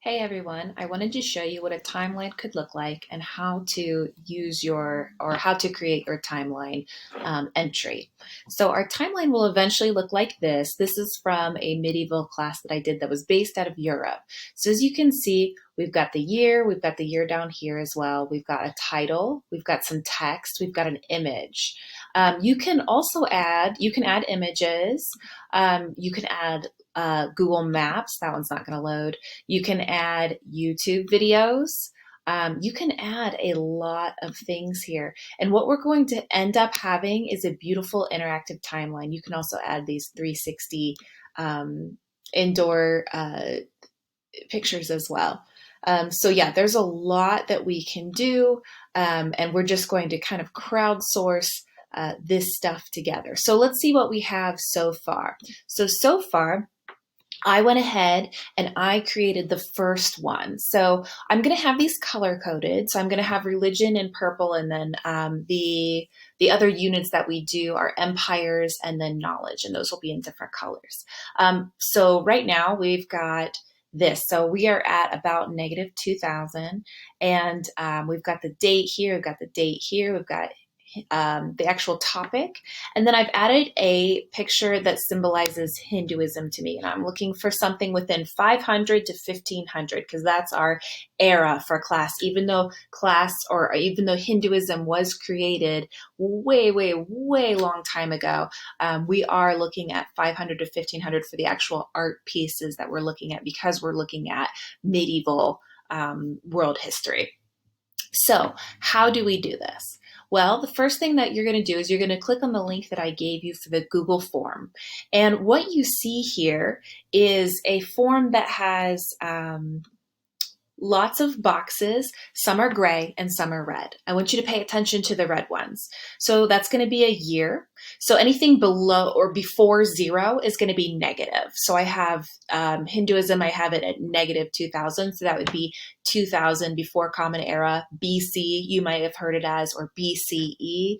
Hey everyone, I wanted to show you what a timeline could look like and how to use how to create your timeline entry. So our timeline will eventually look like this. This is from a medieval class that I did that was based out of Europe. So as you can see, we've got we've got the year down here as well. We've got a title, we've got some text, we've got an image. You can add images, you can add Google Maps, that one's not going to load. You can add YouTube videos. You can add a lot of things here. And what we're going to end up having is a beautiful interactive timeline. You can also add these 360 indoor pictures as well. So yeah, there's a lot that we can do, and we're just going to kind of crowdsource this stuff together. So let's see what we have so far. So far, I went ahead and I created the first one. So I'm going to have these color coded. So I'm going to have religion in purple, and then the other units that we do are empires and then knowledge, and those will be in different colors. So right now we've got this. So we are at about negative 2000, and we've got the date here, we've got the date here, we've got the actual topic. And then I've added a picture that symbolizes Hinduism to me. And I'm looking for something within 500 to 1500 because that's our era for class. Even though Hinduism was created way, way, way long time ago, we are looking at 500 to 1500 for the actual art pieces that we're looking at because we're looking at medieval world history. So how do we do this? Well, the first thing that you're going to do is you're going to click on the link that I gave you for the Google form. And what you see here is a form that has lots of boxes. Some are gray and some are red. I want you to pay attention to the red ones. So that's going to be a year. So anything below or before 0 is going to be negative. So I have Hinduism, I have it at negative 2000. So that would be 2000 before Common Era. BC, you might have heard it as, or BCE,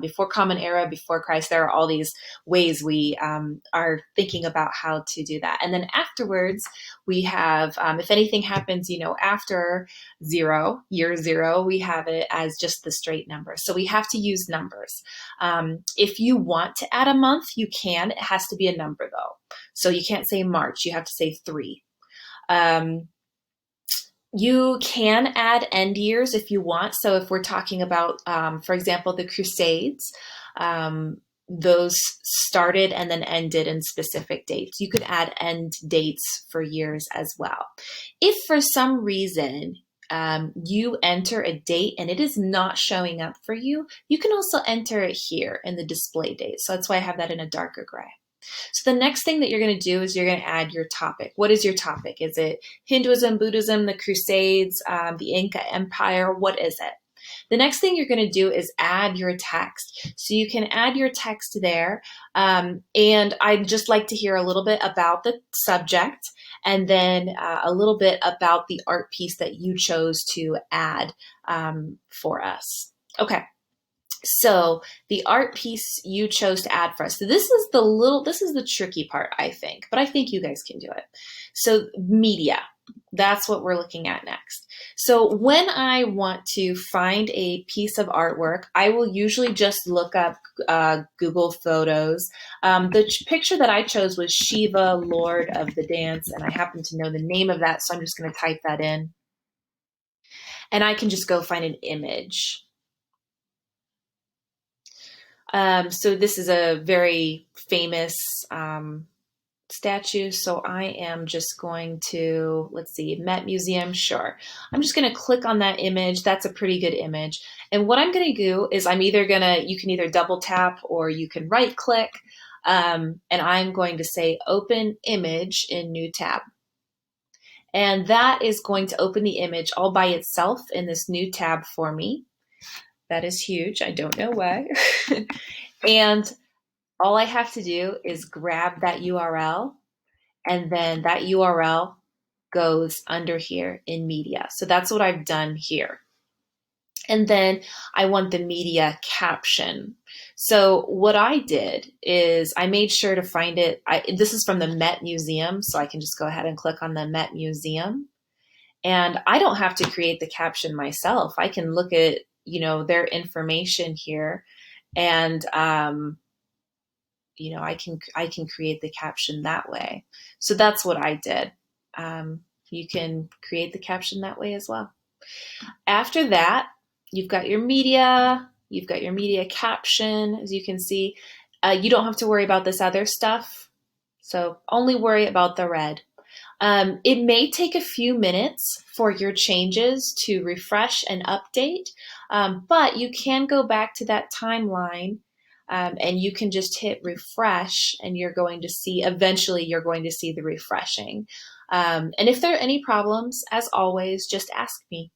before Common Era, before Christ. There are all these ways we are thinking about how to do that. And then afterwards, we have, if anything happens, after 0, year 0, we have it as just the straight number. So we have to use numbers. If you want to add a month, you can. It has to be a number though. So you can't say March, you have to say 3. You can add end years if you want. So if we're talking about, for example, the Crusades, those started and then ended in specific dates. You could add end dates for years as well. If for some reason you enter a date and it is not showing up for you, you can also enter it here in the display date. So that's why I have that in a darker gray. So the next thing that you're going to do is you're going to add your topic. What is your topic? Is it Hinduism, Buddhism, the Crusades, the Inca Empire? What is it? The next thing you're going to do is add your text. So you can add your text there. And I'd just like to hear a little bit about the subject and then a little bit about the art piece that you chose to add for us. Okay. So the art piece you chose to add for us. So this is the tricky part, I think, but I think you guys can do it. So media, that's what we're looking at next. So when I want to find a piece of artwork, I will usually just look up Google Photos. The picture that I chose was Shiva, Lord of the Dance, and I happen to know the name of that, so I'm just going to type that in. And I can just go find an image. So this is a very famous statue. So I am just going to, let's see, Met Museum, sure. I'm just going to click on that image. That's a pretty good image. And what I'm going to do is you can either double tap or you can right click. And I'm going to say open image in new tab. And that is going to open the image all by itself in this new tab for me. That is huge. I don't know why. And all I have to do is grab that URL, and then that URL goes under here in media. So that's what I've done here. And then I want the media caption. So what I did is I made sure to find it. This is from the Met Museum, so I can just go ahead and click on the Met Museum. And I don't have to create the caption myself. I can look at, their information here, and I can create the caption that way. So that's what I did. You can create the caption that way as well. After that, you've got your media caption, as you can see. You don't have to worry about this other stuff, so only worry about the red. It may take a few minutes for your changes to refresh and update, but you can go back to that timeline, and you can just hit refresh, and eventually you're going to see the refreshing. And if there are any problems, as always, just ask me.